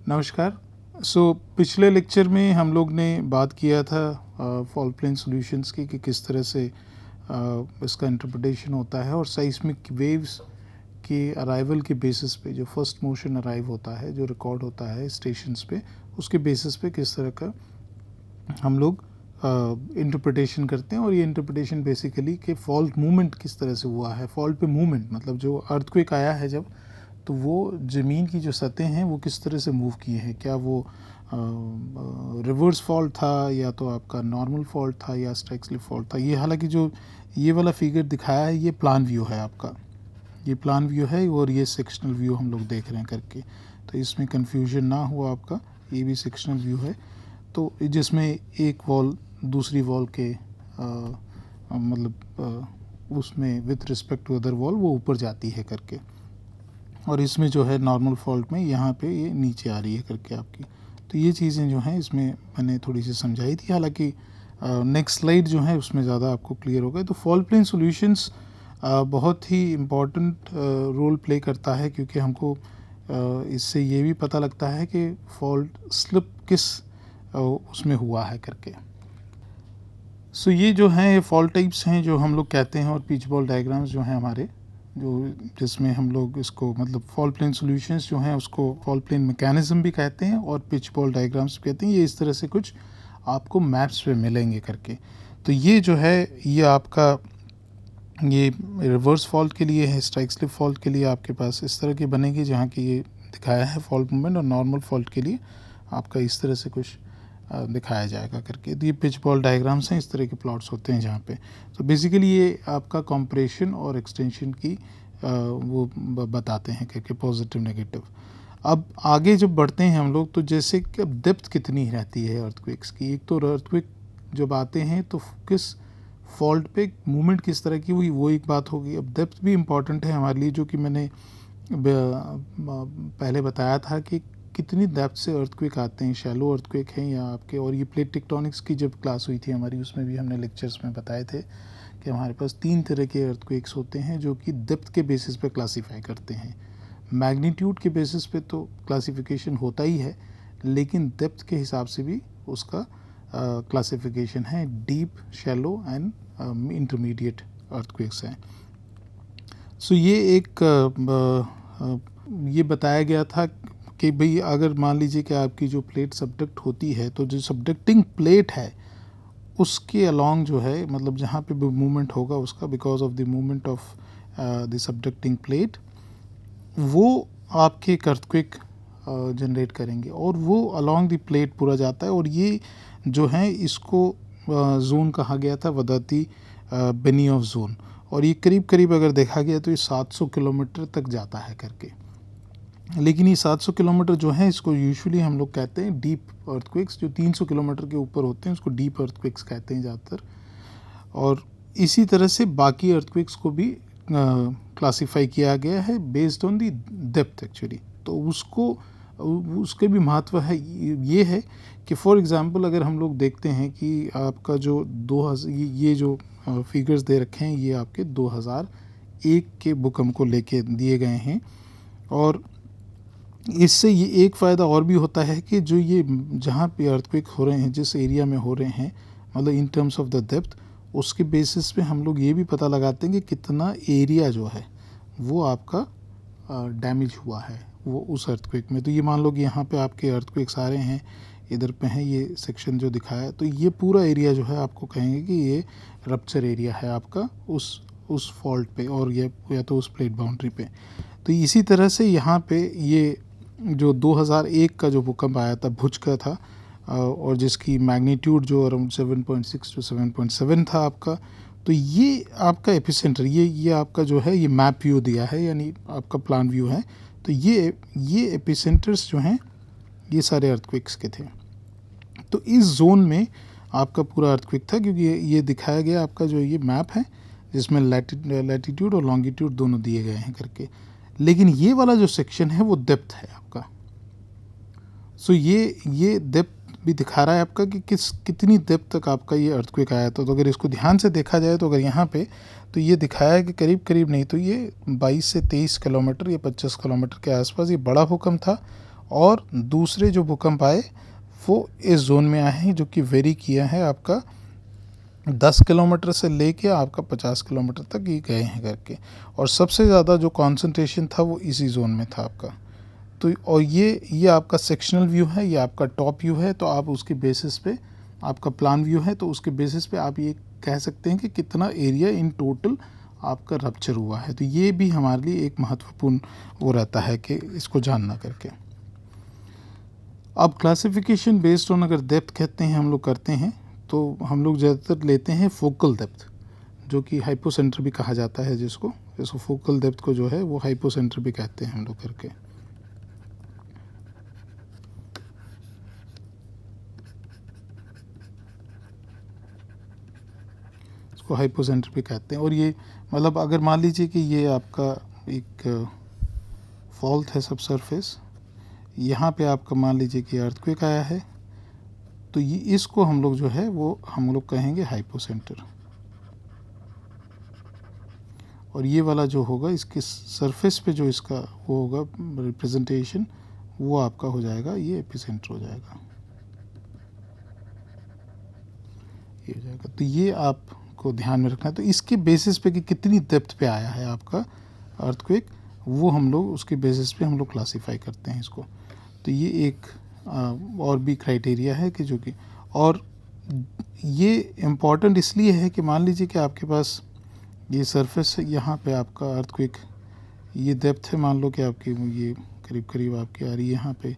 नमस्कार। पिछले लेक्चर में हम लोग ने बात किया था फॉल्ट प्लेन सॉल्यूशंस की कि किस तरह से इसका इंटरप्रिटेशन होता है और साइस्मिक वेव्स के अराइवल के बेसिस पे जो फर्स्ट मोशन अराइव होता है, जो रिकॉर्ड होता है स्टेशंस पे, उसके बेसिस पे किस तरह का हम लोग इंटरप्रिटेशन करते हैं। और ये इंटरप्रिटेशन बेसिकली कि फॉल्ट मूवमेंट किस तरह से हुआ है। फॉल्ट पे मूवमेंट मतलब जो अर्थक्वेक आया है जब, तो वो ज़मीन की जो सतह हैं वो किस तरह से मूव किए हैं। क्या वो रिवर्स फॉल्ट था या तो आपका नॉर्मल फॉल्ट था या स्ट्राइक स्लिप फॉल्ट था। ये हालांकि जो ये वाला फिगर दिखाया है ये प्लान व्यू है आपका, ये प्लान व्यू है और ये सेक्शनल व्यू हम लोग देख रहे हैं करके, तो इसमें कन्फ्यूजन ना हुआ आपका। ये भी सेक्शनल व्यू है, तो जिसमें एक वॉल दूसरी वॉल के उसमें with respect to other wall वो ऊपर जाती है करके, और इसमें जो है नॉर्मल फॉल्ट में यहाँ पे ये नीचे आ रही है करके आपकी। तो ये चीज़ें जो हैं इसमें मैंने थोड़ी सी समझाई थी, हालांकि नेक्स्ट स्लाइड जो है उसमें ज़्यादा आपको क्लियर होगा। तो फॉल्ट प्लेन सॉल्यूशंस बहुत ही इम्पॉर्टेंट रोल प्ले करता है, क्योंकि हमको इससे ये भी पता लगता है कि फॉल्ट स्लिप किस उसमें हुआ है करके। ये जो हैं ये फॉल्ट टाइप्स हैं जो हम लोग कहते हैं, और पिच बॉल डायग्राम्स जो हैं हमारे, जो जिसमें हम लोग इसको मतलब फॉल्ट प्लेन सॉल्यूशंस जो हैं उसको फॉल्ट प्लेन मैकेनिज्म भी कहते हैं और पिच बॉल डायग्राम्स भी कहते हैं। ये इस तरह से कुछ आपको मैप्स पे मिलेंगे करके। तो ये जो है ये आपका ये रिवर्स फॉल्ट के लिए है, स्ट्राइक स्लिप फॉल्ट के लिए आपके पास इस तरह के बनेंगे जहाँ की ये दिखाया है फॉल्ट मूवमेंट, और नॉर्मल फॉल्ट के लिए आपका इस तरह से कुछ दिखाया जाएगा करके। तो ये पिच बॉल डायग्राम्स हैं, इस तरह के प्लॉट्स होते हैं जहाँ पे। तो बेसिकली ये आपका कॉम्प्रेशन और एक्सटेंशन की वो बताते हैं करके, पॉजिटिव नेगेटिव। अब आगे जब बढ़ते हैं हम लोग, तो जैसे कि अब डेप्थ कितनी रहती है अर्थक्वेक्स की। एक तो अर्थक्वेक जब आते हैं तो किस फॉल्ट पे मूवमेंट किस तरह की हुई वो एक बात होगी। अब डेप्थ भी इम्पॉर्टेंट है हमारे लिए, जो कि मैंने पहले बताया था कि कितनी डेप्थ से अर्थक्वेक आते हैं, शैलो अर्थक्वेक हैं या आपके। और ये प्लेट टेक्टोनिक्स की जब क्लास हुई थी हमारी, उसमें भी हमने लेक्चर्स में बताए थे कि हमारे पास 3 तरह के अर्थक्वेक्स होते हैं जो कि डेप्थ के बेसिस पे क्लासीफाई करते हैं। मैग्नीट्यूड के बेसिस पे तो क्लासिफिकेशन होता ही है, लेकिन डेप्थ के हिसाब से भी उसका क्लासिफिकेशन है। Deep, shallow and intermediate earthquakes हैं। ये एक ये बताया गया था कि भाई अगर मान लीजिए कि आपकी जो प्लेट सबडक्ट होती है, तो जो सबडक्टिंग प्लेट है उसके अलॉन्ग जो है, मतलब जहाँ पे भी मूवमेंट होगा उसका, because of the movement of the subducting plate, वो आपके अर्थक्वेक जनरेट करेंगे और वो अलॉन्ग द प्लेट पूरा जाता है। और ये जो है इसको जोन कहा गया था, वदाती बेनियोफ जोन। और ये करीब करीब अगर देखा गया तो ये 700 किलोमीटर तक जाता है करके। लेकिन ये 700 किलोमीटर जो है इसको यूजुअली हम लोग कहते हैं डीप अर्थक्वेक्स। जो 300 किलोमीटर के ऊपर होते हैं उसको डीप अर्थक्वेक्स कहते हैं ज़्यादातर। और इसी तरह से बाकी अर्थक्वेक्स को भी क्लासिफाई किया गया है based on the depth actually. तो उसके भी महत्व है। ये है कि फॉर एग्ज़ाम्पल अगर हम लोग देखते हैं कि आपका जो 2000 ये जो फिगर्स दे रखे हैं ये आपके 2001 के भूकंप को लेके दिए गए हैं। और इससे ये एक फ़ायदा और भी होता है कि जो ये जहाँ पे अर्थक्वेक हो रहे हैं, जिस एरिया में हो रहे हैं, मतलब in terms of the depth, उसके बेसिस पे हम लोग ये भी पता लगाते हैं कि कितना एरिया जो है वो आपका डैमेज हुआ है वो उस अर्थक्वेक में। तो ये मान लो कि यहाँ पे आपके अर्थक्वेक्स आ रहे हैं, इधर पे हैं ये सेक्शन जो दिखाया है, तो ये पूरा एरिया जो है आपको कहेंगे कि ये रप्चर एरिया है आपका उस फॉल्ट पे, और ये या तो उस प्लेट बाउंड्री पे। तो इसी तरह से यहाँ पे ये जो 2001 का जो भूकंप आया था, भुज का था, और जिसकी मैग्नीट्यूड जो अराउंड 7.6 टू 7.7 था आपका। तो ये आपका एपिसेंटर, ये आपका जो है ये मैप व्यू दिया है, यानी आपका प्लान व्यू है। तो ये एपिसेंटर्स जो हैं ये सारे अर्थक्वेक्स के थे। तो इस जोन में आपका पूरा अर्थक्वेक था, क्योंकि ये दिखाया गया आपका जो ये मैप है जिसमें लैटिट्यूड और लॉन्गिट्यूड दोनों दिए गए हैं करके। लेकिन ये वाला जो सेक्शन है वो डेप्थ है आपका। ये डेप्थ भी दिखा रहा है आपका कि कितनी डेप्थ तक आपका ये अर्थक्वेक आया था। तो अगर इसको ध्यान से देखा जाए तो अगर यहाँ पे तो ये दिखाया है कि करीब करीब नहीं तो ये 22 से 23 किलोमीटर या 25 किलोमीटर के आसपास ये बड़ा भूकंप था। और दूसरे जो भूकंप आए वो इस जोन में आए हैं, जो कि वेरी किया है आपका 10 किलोमीटर से लेके आपका 50 किलोमीटर तक ये गए हैं करके। और सबसे ज़्यादा जो कंसंट्रेशन था वो इसी जोन में था आपका। तो और ये आपका सेक्शनल व्यू है, ये आपका टॉप व्यू है। तो आप उसके बेसिस पे, आपका प्लान व्यू है, तो उसके बेसिस पे आप ये कह सकते हैं कि कितना एरिया इन टोटल आपका रप्चर हुआ है। तो ये भी हमारे लिए एक महत्वपूर्ण वो रहता है कि इसको जानना करके। अब क्लासिफिकेशन बेस्ड ऑन, अगर डेप्थ कहते हैं हम लोग करते हैं, तो हम लोग ज़्यादातर लेते हैं फोकल डेप्थ, जो कि हाइपोसेंटर भी कहा जाता है जिसको फोकल डेप्थ को जो है वो हाइपोसेंटर भी कहते हैं हम लोग करके। इसको हाइपोसेंटर भी कहते हैं। और ये मतलब अगर मान लीजिए कि ये आपका एक फॉल्ट है सब सरफेस, यहाँ पे आपका मान लीजिए कि अर्थक्वेक आया है, तो ये इसको हम लोग जो है वो हम लोग कहेंगे हाइपोसेंटर। और ये वाला जो होगा इसके सरफेस पे जो इसका वो होगा रिप्रेजेंटेशन, वो आपका हो जाएगा, ये एपिसेंटर हो जाएगा, ये हो जाएगा। तो ये आपको ध्यान में रखना है। तो इसके बेसिस पे कि कितनी डेप्थ पे आया है आपका अर्थक्वेक, वो हम लोग उसके बेसिस पे हम लोग क्लासीफाई करते हैं इसको। तो ये एक और भी क्राइटेरिया है कि जो कि, और ये इम्पॉर्टेंट इसलिए है कि मान लीजिए कि आपके पास ये सरफेस है, यहाँ पे आपका अर्थक्वेक, ये डेप्थ है, मान लो कि आपकी ये करीब करीब आपकी आ रही है, यहाँ पे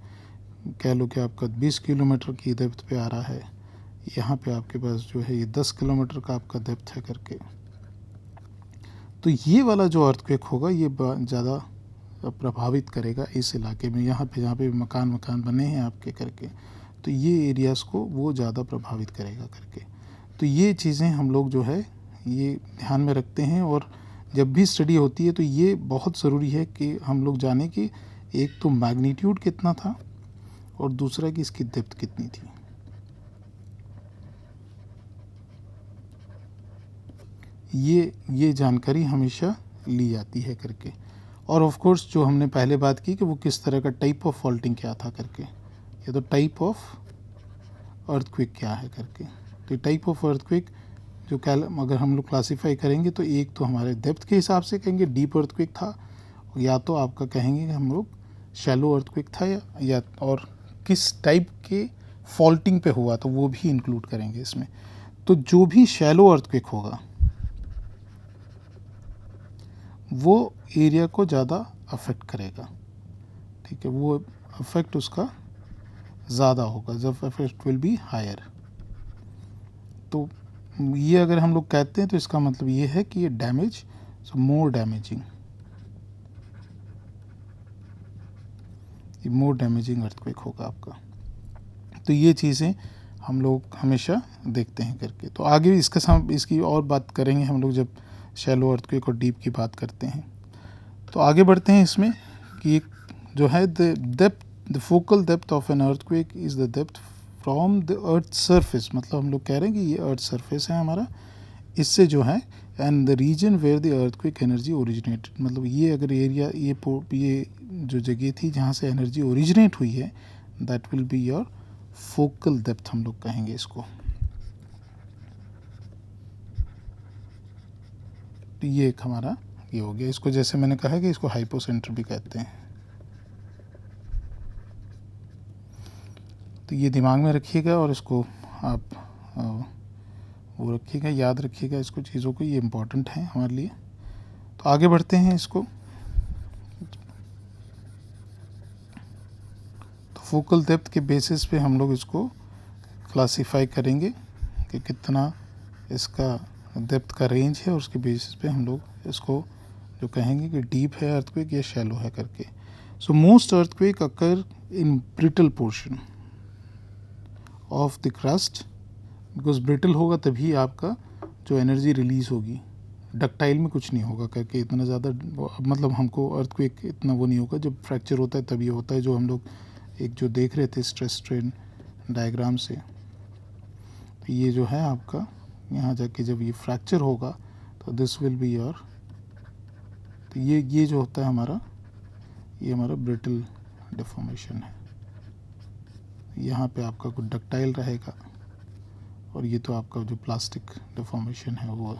कह लो कि आपका 20 किलोमीटर की डेप्थ पे आ रहा है। यहाँ पे आपके पास जो है ये 10 किलोमीटर का आपका डेप्थ है करके। तो ये वाला जो अर्थक्वेक होगा ये ज़्यादा प्रभावित करेगा इस इलाके में, यहाँ पे जहाँ पे मकान बने हैं आपके करके, तो ये एरियाज़ को वो ज़्यादा प्रभावित करेगा करके। तो ये चीज़ें हम लोग जो है ये ध्यान में रखते हैं। और जब भी स्टडी होती है तो ये बहुत ज़रूरी है कि हम लोग जाने कि एक तो मैग्नीट्यूड कितना था और दूसरा कि इसकी डेप्थ कितनी थी। ये जानकारी हमेशा ली जाती है करके। और ऑफ कोर्स जो हमने पहले बात की कि वो किस तरह का टाइप ऑफ फॉल्टिंग क्या था करके, ये तो टाइप ऑफ अर्थक्वेक क्या है करके। तो टाइप ऑफ अर्थक्वेक जो अगर हम लोग क्लासीफाई करेंगे तो एक तो हमारे डेप्थ के हिसाब से कहेंगे डीप अर्थक्वेक था, या तो आपका कहेंगे कि हम लोग शैलो अर्थक्वेक था, या और किस टाइप के फॉल्टिंग पे हुआ तो वो भी इंक्लूड करेंगे इसमें। तो जो भी शैलो अर्थक्वेक होगा वो एरिया को ज़्यादा अफेक्ट करेगा, ठीक है, वो अफेक्ट उसका ज़्यादा होगा, जब अफेक्ट विल बी हायर। तो ये अगर हम लोग कहते हैं तो इसका मतलब ये है कि ये डैमेज, सो मोर डैमेजिंग अर्थक्वेक होगा आपका। तो ये चीज़ें हम लोग हमेशा देखते हैं करके। तो आगे इसके साथ इसकी और बात करेंगे हम लोग जब शैलो अर्थक्वेक और डीप की बात करते हैं। तो आगे बढ़ते हैं इसमें कि जो है the focal depth of an earthquake is the depth from the earth surface. मतलब हम लोग कह रहे हैं कि ये अर्थ सरफेस है हमारा, इससे जो है and the region where the earthquake energy originated. मतलब ये अगर एरिया, ये जो जगह थी जहाँ से एनर्जी ओरिजिनेट हुई है, that will be your focal depth हम लोग कहेंगे इसको। तो ये एक हमारा ये हो गया। इसको जैसे मैंने कहा कि इसको हाइपोसेंटर भी कहते हैं। तो ये दिमाग में रखिएगा और इसको आप वो रखिएगा, याद रखिएगा इसको, चीज़ों को, ये इम्पोर्टेंट है हमारे लिए। तो आगे बढ़ते हैं इसको। तो फोकल डेप्थ के बेसिस पे हम लोग इसको क्लासीफाई करेंगे कि कितना इसका डेप्थ का रेंज है, और उसके बेसिस पे हम लोग इसको जो कहेंगे कि डीप है अर्थक्वेक या शैलो है करके। So most earthquake occur in brittle portion of the crust, because brittle होगा तभी आपका जो एनर्जी रिलीज़ होगी, डक्टाइल में कुछ नहीं होगा करके इतना ज़्यादा। मतलब हमको अर्थक्वेक इतना वो नहीं होगा, जब फ्रैक्चर होता है तभी होता है, जो हम लोग एक जो देख रहे थे स्ट्रेस स्ट्रेन डायग्राम से। तो ये जो है आपका यहाँ जाके जब ये फ्रैक्चर होगा तो दिस विल बी योर, तो ये जो होता है हमारा, ये हमारा ब्रिटल डिफॉर्मेशन है। यहाँ पे आपका कुछ डक्टाइल रहेगा और ये तो आपका जो प्लास्टिक डिफॉर्मेशन है वो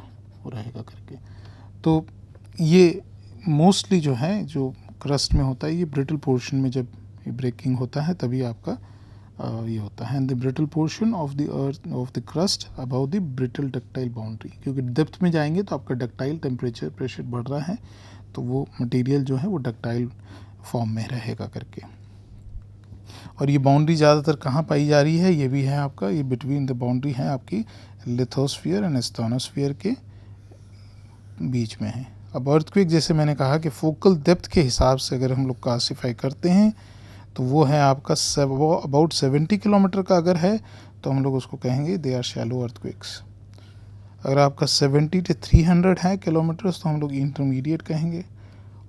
रहेगा करके। तो ये मोस्टली जो है जो क्रस्ट में होता है, ये ब्रिटल पोर्शन में जब ब्रेकिंग होता है तभी आपका ये होता है। And the brittle portion of the earth of the crust about the brittle ductile boundary, क्योंकि डेप्थ में जाएंगे तो आपका डक्टाइल टेम्परेचर प्रेशर बढ़ रहा है तो वो मटेरियल जो है वो डक्टाइल फॉर्म में रहेगा करके। और ये बाउंड्री ज़्यादातर कहाँ पाई जा रही है, ये भी है आपका, ये बिटवीन द बाउंड्री है आपकी लिथोस्फीयर एंड स्टोनोस्फीयर के बीच में है। अब अर्थक्वेक जैसे मैंने कहा कि फोकल डेप्थ के हिसाब से अगर हम लोग क्लासीफाई करते हैं तो वो है आपका अबाउट 70 किलोमीटर का अगर है तो हम लोग उसको कहेंगे दे आर शैलो अर्थक्वेक्स। अगर आपका 70 to 300 है किलोमीटर तो हम लोग इंटरमीडिएट कहेंगे,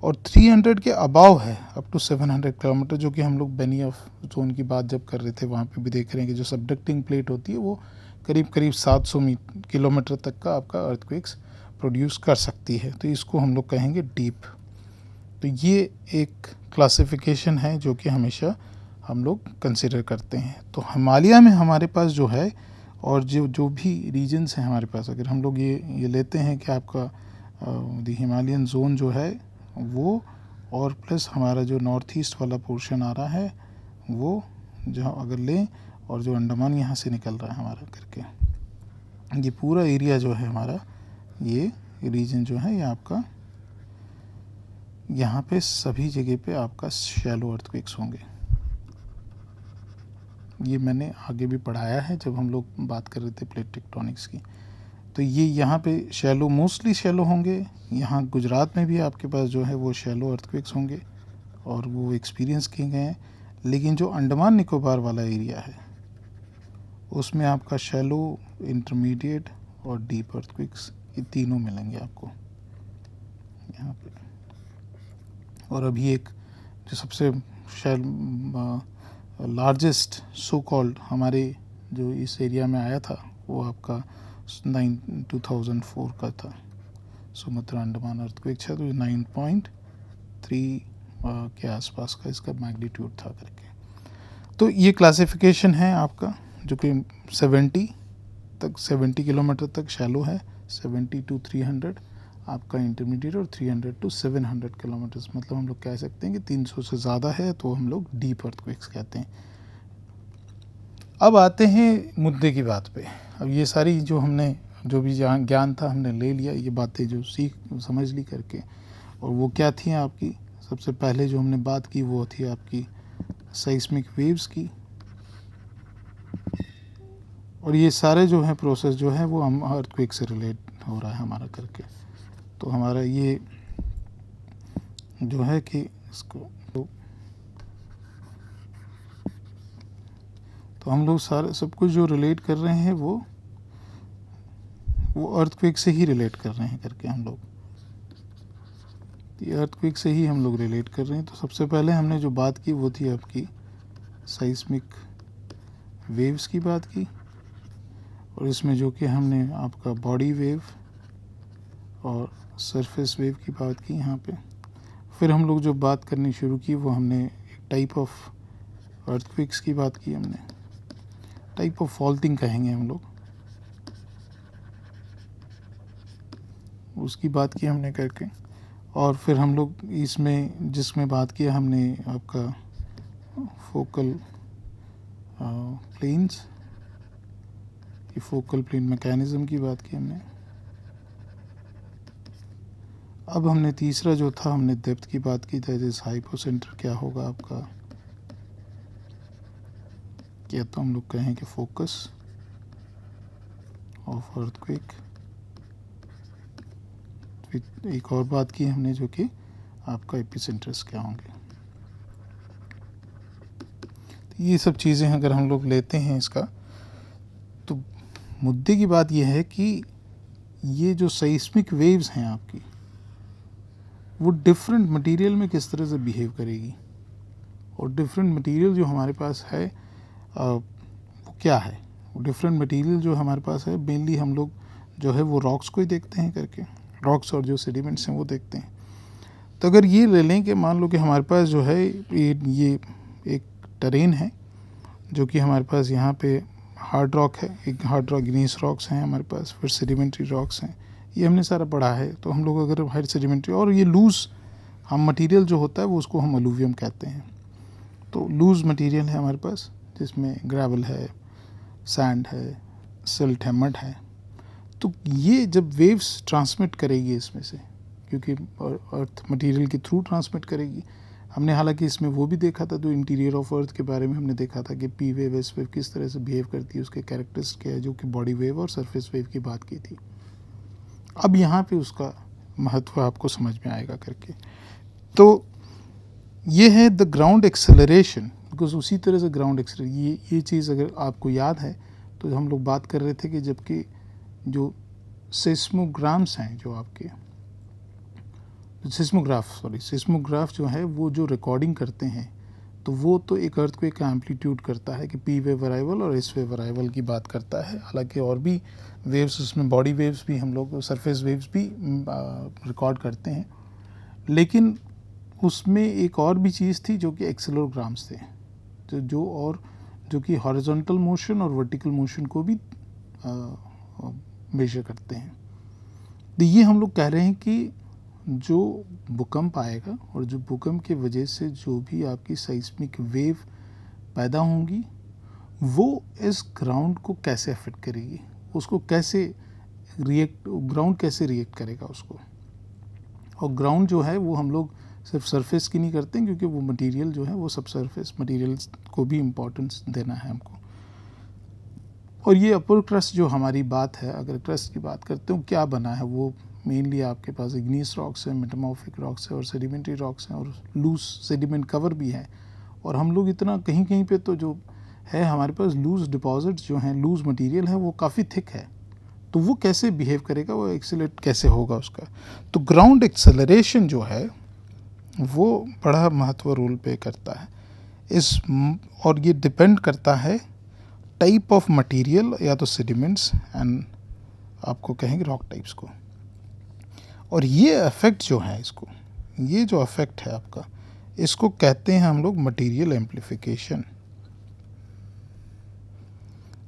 और 300 के अबाव है अप टू 700 किलोमीटर, जो कि हम लोग बेनियफ जोन की बात जब कर रहे थे वहाँ पे भी देख रहे हैं कि जो सबडक्टिंग प्लेट होती है वो करीब करीब 700 किलोमीटर तक का आपका अर्थक्वेक्स प्रोड्यूस कर सकती है, तो इसको हम लोग कहेंगे डीप। तो ये एक क्लासिफिकेशन है जो कि हमेशा हम लोग कंसिडर करते हैं। तो हिमालय में हमारे पास जो है और जो भी रीजन्स हैं हमारे पास, अगर हम लोग ये लेते हैं कि आपका द हिमालयन जोन जो है वो, और प्लस हमारा जो नॉर्थ ईस्ट वाला पोर्शन आ रहा है वो जहाँ अगर लें, और जो अंडमान यहाँ से निकल रहा है हमारा करके, ये पूरा एरिया जो है हमारा, ये रीजन जो है ये आपका यहाँ पे सभी जगह पे आपका शैलो अर्थक्वेक्स होंगे। ये मैंने आगे भी पढ़ाया है जब हम लोग बात कर रहे थे प्लेट टेक्टोनिक्स की। तो ये यहाँ पे शैलो मोस्टली शैलो होंगे। यहाँ गुजरात में भी आपके पास जो है वो शैलो अर्थक्वेक्स होंगे और वो एक्सपीरियंस किए गए हैं। लेकिन जो अंडमान निकोबार वाला एरिया है उसमें आपका शैलो, इंटरमीडिएट और डीप अर्थक्वेक्स ये तीनों मिलेंगे आपको यहाँ पे। और अभी एक जो सबसे लार्जेस्ट सो कॉल्ड हमारे जो इस एरिया में आया था वो आपका 2004 का था, सुमत्रा अंडमान अर्थक्वेक था, तो 9.3 के आसपास का इसका मैग्नीट्यूड था करके। तो ये क्लासिफिकेशन है आपका जो कि 70 किलोमीटर तक शैलो है, 70 to 300 आपका इंटरमीडिएट, और 300 to 700 किलोमीटर्स, मतलब हम लोग कह सकते हैं कि 300 से ज़्यादा है तो हम लोग डीप अर्थक्वेक्स कहते हैं। अब आते हैं मुद्दे की बात पे। अब ये सारी जो हमने जो भी ज्ञान था हमने ले लिया, ये बातें जो समझ ली करके, और वो क्या थी आपकी, सबसे पहले जो हमने बात की वो थी आपकी साइस्मिक वेव्स की। और ये सारे जो है प्रोसेस जो है वो हम अर्थक्वेक से रिलेट हो रहा है हमारा करके। तो हमारा ये जो है कि इसको तो हम लोग सारे सब कुछ जो रिलेट कर रहे हैं वो अर्थक्वेक से ही रिलेट कर रहे हैं करके हम लोग, ये अर्थक्वेक से ही हम लोग रिलेट कर रहे हैं। तो सबसे पहले हमने जो बात की वो थी आपकी साइस्मिक वेव्स की बात की, और इसमें जो कि हमने आपका बॉडी वेव और सरफेस वेव की बात की यहाँ पे। फिर हम लोग जो बात करनी शुरू की वो हमने एक टाइप ऑफ अर्थक्वेक्स की बात की, हमने टाइप ऑफ फॉल्टिंग कहेंगे हम लोग, उसकी बात की हमने करके। और फिर हम लोग इसमें जिसमें बात किया हमने आपका फोकल प्लेन्स, ये फोकल प्लेन मैकेनिज्म की बात की हमने। अब हमने तीसरा जो था हमने डेप्थ की बात की, दैट इज हाइपोसेंटर क्या होगा आपका, या तो हम लोग कहें कि फोकस ऑफ अर्थक्वेक। एक और बात की हमने जो कि आपका एपिसेंटर्स क्या होंगे। तो ये सब चीज़ें अगर हम लोग लेते हैं इसका, तो मुद्दे की बात यह है कि ये जो साइस्मिक वेव्स हैं आपकी वो डिफरेंट मटेरियल में किस तरह से बिहेव करेगी, और डिफरेंट मटेरियल जो हमारे पास है वो क्या है। वो डिफरेंट मटेरियल जो हमारे पास है मेनली हम लोग जो है वो रॉक्स को ही देखते हैं करके, रॉक्स और जो सेडिमेंट्स हैं वो देखते हैं। तो अगर ये ले लें कि मान लो कि हमारे पास जो है ये एक टेरेन है जो कि हमारे पास यहाँ पे हार्ड रॉक है, एक हार्ड रॉक ग्नीस रॉक्स हैं हमारे पास, फिर सेडिमेंट्री रॉक्स हैं, ये हमने सारा पढ़ा है। तो हम लोग अगर हाइड सेडिमेंट्री और ये लूज़ हम मटेरियल जो होता है वो उसको हम अलूवियम कहते हैं। तो लूज़ मटेरियल है हमारे पास जिसमें ग्रेवल है, सैंड है, सिल्ट है, मड है। तो ये जब वेव्स ट्रांसमिट करेगी इसमें से, क्योंकि अर्थ मटेरियल के थ्रू ट्रांसमिट करेगी, हमने हालांकि इसमें वो भी देखा था, जो इंटीरियर ऑफ अर्थ के बारे में हमने देखा था कि पी वेव एस वेव किस तरह से बिहेव करती है, उसके कैरेक्टर्स क्या है, जो कि बॉडी वेव और सरफेस वेव की बात की थी। अब यहाँ पे उसका महत्व आपको समझ में आएगा करके। तो ये है द ग्राउंड एक्सेलरेशन, बिकॉज उसी तरह से ग्राउंड एक्सेलरेशन ये चीज़ अगर आपको याद है तो हम लोग बात कर रहे थे कि जबकि जो सेस्मोग्राम्स हैं, जो आपके सिस्मोग्राफ जो है वो जो रिकॉर्डिंग करते हैं, तो वो तो एक अर्थक्वेक का एम्पलीट्यूड करता है कि पी वेव अराइवल और एस वेव अराइवल की बात करता है। हालांकि और भी वेव्स उसमें, बॉडी वेव्स भी हम लोग, सरफेस वेव्स भी रिकॉर्ड करते हैं, लेकिन उसमें एक और भी चीज़ थी जो कि एक्सेलेरोग्राम्स थे, जो कि हॉरिजॉन्टल मोशन और वर्टिकल मोशन को भी मेजर करते हैं। तो ये हम लोग कह रहे हैं कि जो भूकंप आएगा और जो भूकंप की वजह से जो भी आपकी साइस्मिक वेव पैदा होंगी, वो इस ग्राउंड को कैसे अफेक्ट करेगी, उसको कैसे ग्राउंड कैसे रिएक्ट करेगा उसको। और ग्राउंड जो है वो हम लोग सिर्फ सरफेस की नहीं करते हैं, क्योंकि वो मटेरियल जो है वो सब सरफेस मटेरियल्स को भी इम्पोर्टेंस देना है हमको। और ये अपर क्रस्ट जो हमारी बात है, अगर क्रस्ट की बात करते हो क्या बना है, वो मेनली आपके पास इग्नीस रॉक्स है, मेटामॉर्फिक रॉक्स है और सेडिमेंट्री रॉक्स हैं, और लूज सेडिमेंट कवर भी है। और हम लोग इतना कहीं कहीं पे तो जो है हमारे पास लूज डिपॉजिट्स जो हैं, लूज मटेरियल है, वो काफ़ी थिक है। तो वो कैसे बिहेव करेगा, वो एक्सेलरेट कैसे होगा उसका। तो ग्राउंड एक्सेलरेशन जो है वो बड़ा महत्व रोल प्ले करता है इस, और ये डिपेंड करता है टाइप ऑफ मटेरियल, या तो सेडिमेंट्स एंड आपको कहेंगे रॉक टाइप्स को। और ये इफेक्ट जो है इसको, ये जो इफेक्ट है आपका, इसको कहते हैं हम लोग मटेरियल एम्प्लीफिकेशन।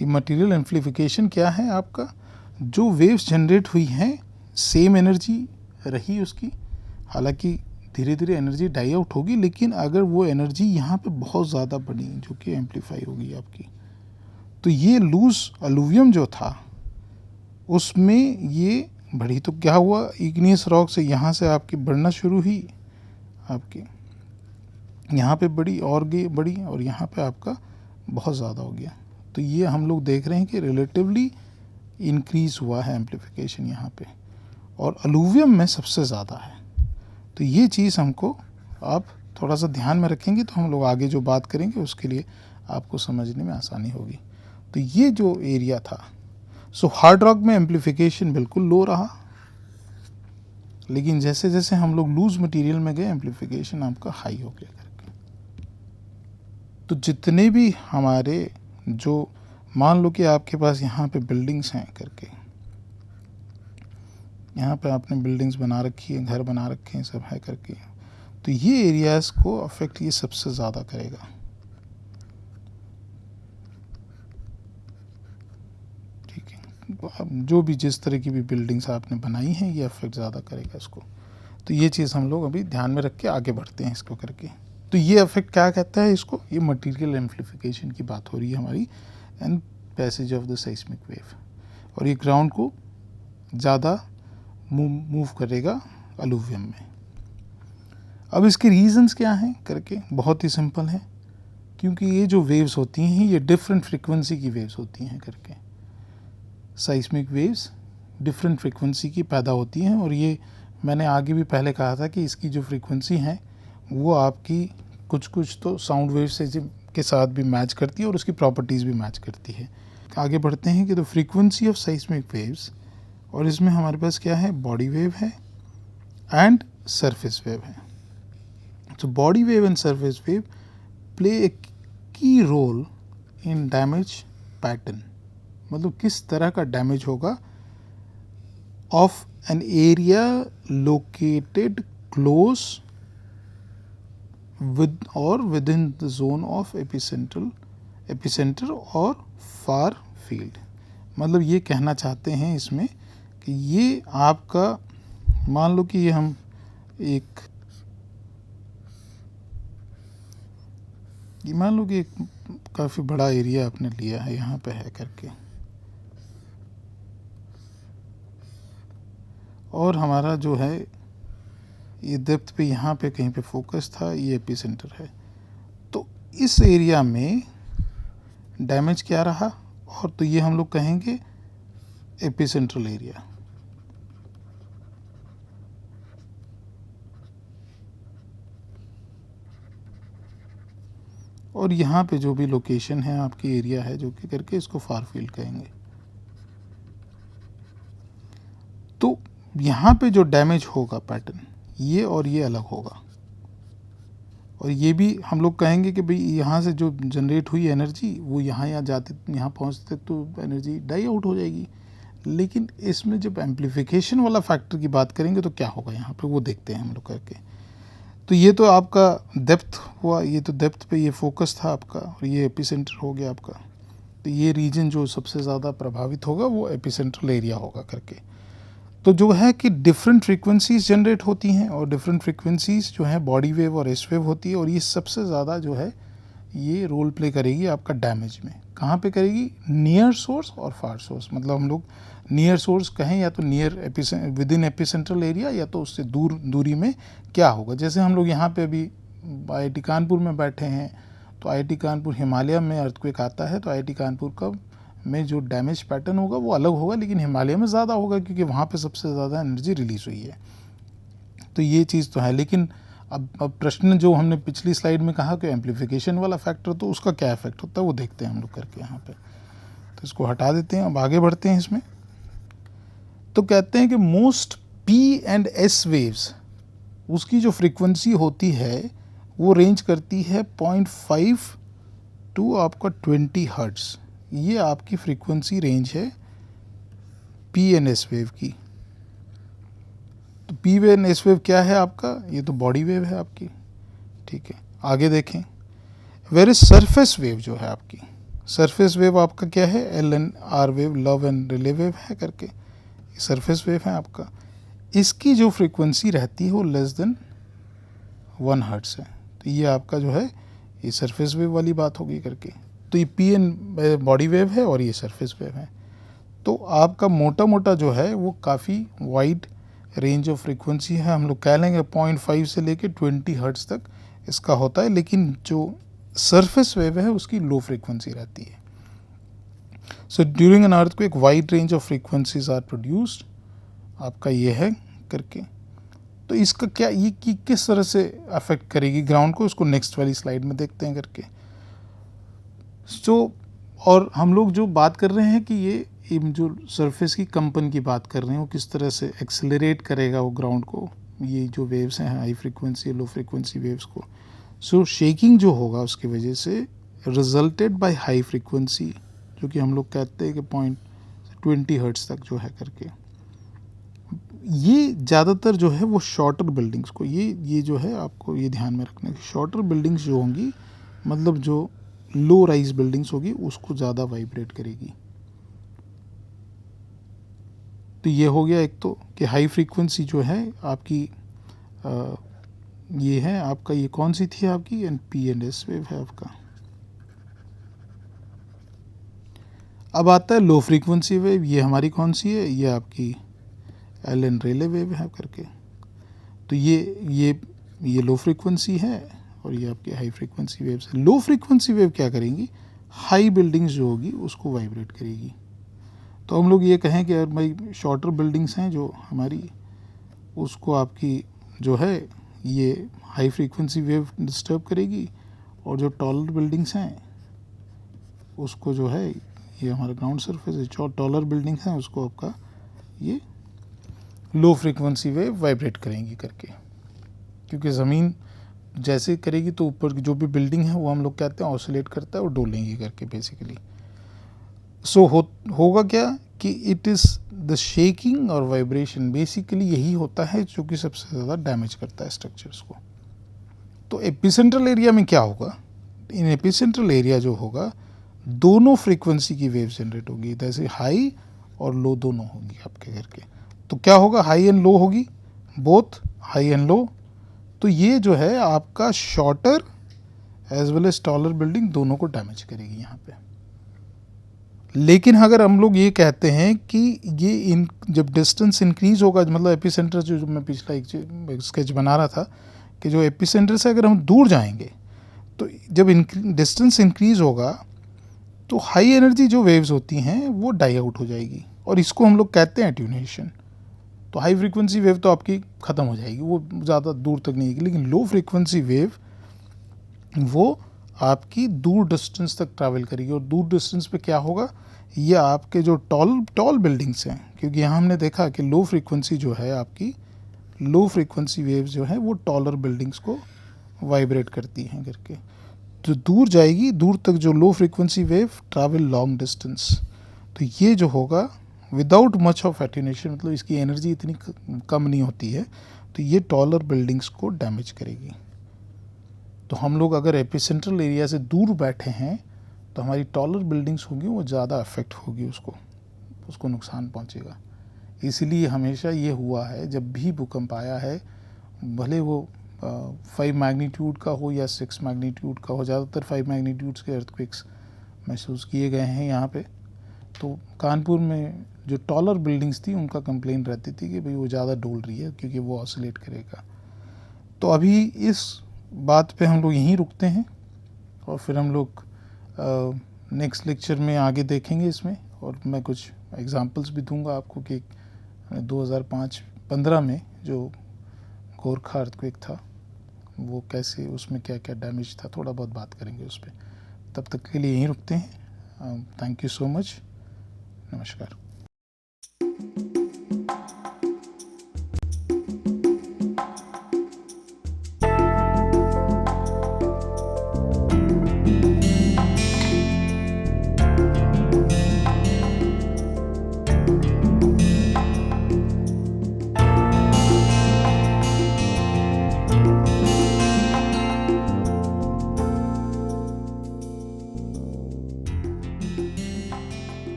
ये मटेरियल एम्प्लीफिकेशन क्या है आपका, जो वेव्स जनरेट हुई हैं सेम एनर्जी रही उसकी, हालांकि धीरे धीरे एनर्जी डाई आउट होगी, लेकिन अगर वो एनर्जी यहाँ पे बहुत ज़्यादा बढ़ी जो कि एम्प्लीफाई होगी आपकी, तो ये लूज अलूवियम जो था उसमें ये बढ़ी। तो क्या हुआ, इग्नियस रॉक से यहाँ से आपकी बढ़ना शुरू हुई, आपकी यहाँ पे बढ़ी और बढ़ी, और यहाँ पे आपका बहुत ज़्यादा हो गया। तो ये हम लोग देख रहे हैं कि रिलेटिवली इंक्रीज़ हुआ है एम्प्लीफिकेशन यहाँ पे, और अलूवियम में सबसे ज़्यादा है। तो ये चीज़ हमको आप थोड़ा सा ध्यान में रखेंगे तो हम लोग आगे जो बात करेंगे उसके लिए आपको समझने में आसानी होगी। तो ये जो एरिया था, सो हार्ड रॉक में एम्प्लीफिकेशन बिल्कुल लो रहा, लेकिन जैसे जैसे हम लोग लूज मटेरियल में गए एम्प्लीफिकेशन आपका हाई हो गया करके। तो जितने भी हमारे जो, मान लो कि आपके पास यहाँ पे बिल्डिंग्स हैं करके, यहाँ पे आपने बिल्डिंग्स बना रखी है, घर बना रखे हैं, सब है करके, तो ये एरियाज़ को अफेक्ट ये सबसे ज़्यादा करेगा। ठीक है, जो भी जिस तरह की भी बिल्डिंग्स आपने बनाई हैं ये अफेक्ट ज़्यादा करेगा इसको। तो ये चीज़ हम लोग अभी ध्यान में रख के आगे बढ़ते हैं इसको करके। तो ये अफेक्ट क्या कहता है इसको, ये मटेरियल एम्प्लीफिकेशन की बात हो रही है हमारी, and passage of the साइस्मिक wave, और ये ग्राउंड को ज़्यादा मूव करेगा अलूवियम में। अब इसके रीजंस क्या हैं करके, बहुत ही सिंपल है, क्योंकि ये जो वेव्स होती हैं ये डिफरेंट फ्रीक्वेंसी की वेव्स होती हैं करके। साइस्मिक वेव्स डिफरेंट फ्रीक्वेंसी की पैदा होती हैं, और ये मैंने आगे भी पहले कहा था कि इसकी जो फ्रीक्वेंसी है वो आपकी कुछ तो साउंड वेव से के साथ भी मैच करती है और उसकी प्रॉपर्टीज़ भी मैच करती है। आगे बढ़ते हैं कि द फ्रीक्वेंसी ऑफ साइस्मिक वेव्स, और इसमें हमारे पास क्या है, बॉडी वेव है एंड सरफेस वेव है। तो body wave and surface wave play ए की रोल इन डैमेज पैटर्न, मतलब किस तरह का डैमेज होगा of an area located close with और within the zone of epicentral epicentre और फार फील्ड। मतलब ये कहना चाहते हैं इसमें कि ये आपका, मान लो कि ये हम एक, मान लो कि एक काफ़ी बड़ा एरिया आपने लिया है, यहाँ पे है करके, और हमारा जो है ये डेप्थ पे यहाँ पे कहीं पे फोकस था, ये एपिसेंटर है। तो इस एरिया में डैमेज क्या रहा, और तो ये हम लोग कहेंगे एपिसेंट्रल एरिया। और यहाँ पे जो भी लोकेशन है आपकी एरिया है जो कि करके इसको फार फील्ड कहेंगे। तो यहाँ पे जो डैमेज होगा पैटर्न, ये और ये अलग होगा, और ये भी हम लोग कहेंगे कि भाई यहाँ से जो जनरेट हुई एनर्जी वो यहाँ जाते, यहाँ पहुँचते तो एनर्जी डाई आउट हो जाएगी। लेकिन इसमें जब एम्प्लीफिकेशन वाला फैक्टर की बात करेंगे तो क्या होगा यहाँ पे, वो देखते हैं हम लोग करके। तो ये तो आपका डेप्थ हुआ, ये तो डेप्थ पे ये फोकस था आपका, और ये एपिसेंटर हो गया आपका। तो ये रीजन जो सबसे ज़्यादा प्रभावित होगा वो एपिसेंट्रल एरिया होगा करके। तो जो है कि डिफरेंट फ्रीक्वेंसीज जनरेट होती हैं, और डिफरेंट फ्रीक्वेंसीज जो है बॉडी वेव और एस वेव होती है, और ये सबसे ज़्यादा जो है ये रोल प्ले करेगी आपका डैमेज में। कहाँ पे करेगी? नियर सोर्स और फार सोर्स। मतलब हम लोग नियर सोर्स कहें या तो नियर विद इन एपिसेंट्रल एरिया, या तो उससे दूरी में क्या होगा। जैसे हम लोग यहाँ पे अभी IIT कानपुर में बैठे हैं, तो IIT कानपुर हिमालय में अर्थक्वेक आता है, तो IIT कानपुर का में जो डैमेज पैटर्न होगा वो अलग होगा, लेकिन हिमालय में ज़्यादा होगा क्योंकि वहाँ पे सबसे ज़्यादा एनर्जी रिलीज़ हुई है। तो ये चीज़ तो है। लेकिन अब प्रश्न जो हमने पिछली स्लाइड में कहा कि एम्प्लीफिकेशन वाला फैक्टर, तो उसका क्या इफेक्ट होता है वो देखते हैं हम लोग करके यहाँ पे। तो इसको हटा देते हैं, अब आगे बढ़ते हैं इसमें। तो कहते हैं कि मोस्ट P&S वेव्स, उसकी जो फ्रीक्वेंसी होती है वो रेंज करती है 0.5 टू आपका 20 हर्ट्ज़। ये आपकी फ्रीक्वेंसी रेंज है P&S वेव की। तो P&S वेव क्या है आपका? ये तो बॉडी वेव है आपकी, ठीक है। आगे देखें, वेर इज सरफेस वेव जो है आपकी, सरफेस वेव आपका क्या है? LNR wave, love and relay wave है करके, सरफेस वेव है आपका। इसकी जो फ्रीक्वेंसी रहती है वो लेस देन 1 हर्ट्ज़ है। तो ये आपका जो है ये सरफेस वेव वाली बात होगी करके। तो ये PN बॉडी वेव है और ये सरफेस वेव है। तो आपका मोटा मोटा जो है वो काफ़ी वाइड रेंज ऑफ फ्रीक्वेंसी है, हम लोग कह लेंगे 0.5 से लेके 20 हर्ट्ज़ तक इसका होता है। लेकिन जो सरफेस वेव है उसकी लो फ्रीक्वेंसी रहती है। So during an earthquake wide range of frequencies are produced, आपका ये है करके। तो इसका क्या, ये किस तरह से अफेक्ट करेगी ग्राउंड को, उसको नेक्स्ट वाली स्लाइड में देखते हैं करके। और हम लोग जो बात कर रहे हैं कि ये जो सरफेस की कंपन की बात कर रहे हैं वो किस तरह से एक्सेलरेट करेगा वो ग्राउंड को, ये जो वेव्स हैं high frequency low frequency waves को। सो शेकिंग जो होगा उसकी वजह से रिजल्टेड बाय हाई फ्रीक्वेंसी, जो कि हम लोग कहते हैं कि 0.20 हर्ट्ज़ तक जो है करके। ये ज़्यादातर जो है वो शॉर्टर बिल्डिंग्स को, ये जो है आपको ये ध्यान में रखना है कि शॉर्टर बिल्डिंग्स जो होंगी, मतलब जो लो राइज बिल्डिंग्स होगी उसको ज़्यादा वाइब्रेट करेगी। तो ये हो गया एक तो कि हाई फ्रीक्वेंसी जो है आपकी ये है आपका, ये कौन सी थी आपकी? P&S वेव है आपका। अब आता है लो फ्रीक्वेंसी वेव, ये हमारी कौन सी है? ये आपकी LN रेले वेव है करके। तो ये लो फ्रीक्वेंसी है और ये आपकी हाई फ्रीक्वेंसी वेव है। लो फ्रीक्वेंसी वेव क्या करेंगी? हाई बिल्डिंग्स जो होगी उसको वाइब्रेट करेगी। तो हम लोग ये कहें कि यार भाई शॉर्टर बिल्डिंग्स हैं जो हमारी, उसको आपकी जो है ये हाई फ्रीक्वेंसी वेव डिस्टर्ब करेगी, और जो टॉलर बिल्डिंग्स हैं उसको जो है ये हमारा ग्राउंड सरफेस है, जो टॉलर बिल्डिंग्स हैं उसको आपका ये लो फ्रीक्वेंसी वेव वाइब्रेट करेंगी करके। क्योंकि ज़मीन जैसे करेगी तो ऊपर की जो भी बिल्डिंग है वो हम लोग कहते हैं ऑसिलेट करता है और डोलेंगी करके बेसिकली। सो होगा क्या कि इट इज़ द शेकिंग और वाइब्रेशन, बेसिकली यही होता है जो कि सबसे ज़्यादा डैमेज करता है स्ट्रक्चर्स को। तो एपिसेंट्रल एरिया में क्या होगा? इन एपिसेंट्रल एरिया जो होगा दोनों फ्रीक्वेंसी की वेव जनरेट होगी, जैसे हाई और लो दोनों होगी आपके घर के। तो क्या होगा, हाई एंड लो होगी, बोथ हाई एंड लो। तो ये जो है आपका shorter as well as taller building दोनों को डैमेज करेगी यहाँ पे। लेकिन अगर हम लोग ये कहते हैं कि ये जब डिस्टेंस इंक्रीज होगा, मतलब एपिसेंटर जो मैं पिछला एक स्केच बना रहा था कि जो एपिसेंटर से अगर हम दूर जाएंगे तो जब डिस्टेंस इंक्रीज होगा तो हाई एनर्जी जो वेव्स होती हैं वो डाई आउट हो जाएगी, और इसको हम लोग कहते हैं एट्यूनेशन। तो हाई फ्रीक्वेंसी वेव तो आपकी ख़त्म हो जाएगी, वो ज़्यादा दूर तक नहीं आएगी। लेकिन लो फ्रीक्वेंसी वेव वो आपकी दूर डिस्टेंस तक ट्रैवल करेगी। और दूर डिस्टेंस पे क्या होगा, ये आपके जो टॉल बिल्डिंग्स हैं, क्योंकि यहाँ हमने देखा कि लो फ्रीक्वेंसी जो है आपकी, लो फ्रीक्वेंसी वेव्स जो है वो टॉलर बिल्डिंग्स को वाइब्रेट करती हैं करके। जो दूर जाएगी, दूर तक जो low frequency wave travel long distance, तो ये जो होगा विदाउट मच ऑफ एट्यूनेशन, मतलब इसकी एनर्जी इतनी कम नहीं होती है, तो ये टॉलर बिल्डिंग्स को डैमेज करेगी। तो हम लोग अगर एपिसेंट्रल एरिया से दूर बैठे हैं तो हमारी टॉलर बिल्डिंग्स होंगी वो ज़्यादा अफेक्ट होगी, उसको नुकसान पहुंचेगा। इसलिए हमेशा ये हुआ है जब भी भूकंप आया है, भले वो 5 मैग्नीट्यूड का हो या 6 मैग्नीट्यूड का हो, ज़्यादातर 5 मैग्नीट्यूड्स के अर्थक्वेक्स महसूस किए गए हैं यहाँ पे। तो कानपुर में जो टॉलर बिल्डिंग्स थी उनका कंप्लेन रहती थी कि भाई वो ज़्यादा डोल रही है क्योंकि वो ऑसिलेट करेगा। तो अभी इस बात पे हम लोग यहीं रुकते हैं, और फिर हम लोग नेक्स्ट लेक्चर में आगे देखेंगे इसमें, और मैं कुछ एग्जांपल्स भी दूंगा आपको कि 2005-15 में जो गोरखा अर्थक्वेक था वो कैसे, उसमें क्या क्या डैमेज था, थोड़ा बहुत बात करेंगे उस पर। तब तक के लिए यहीं रुकते हैं। Thank you so much. नमस्कार।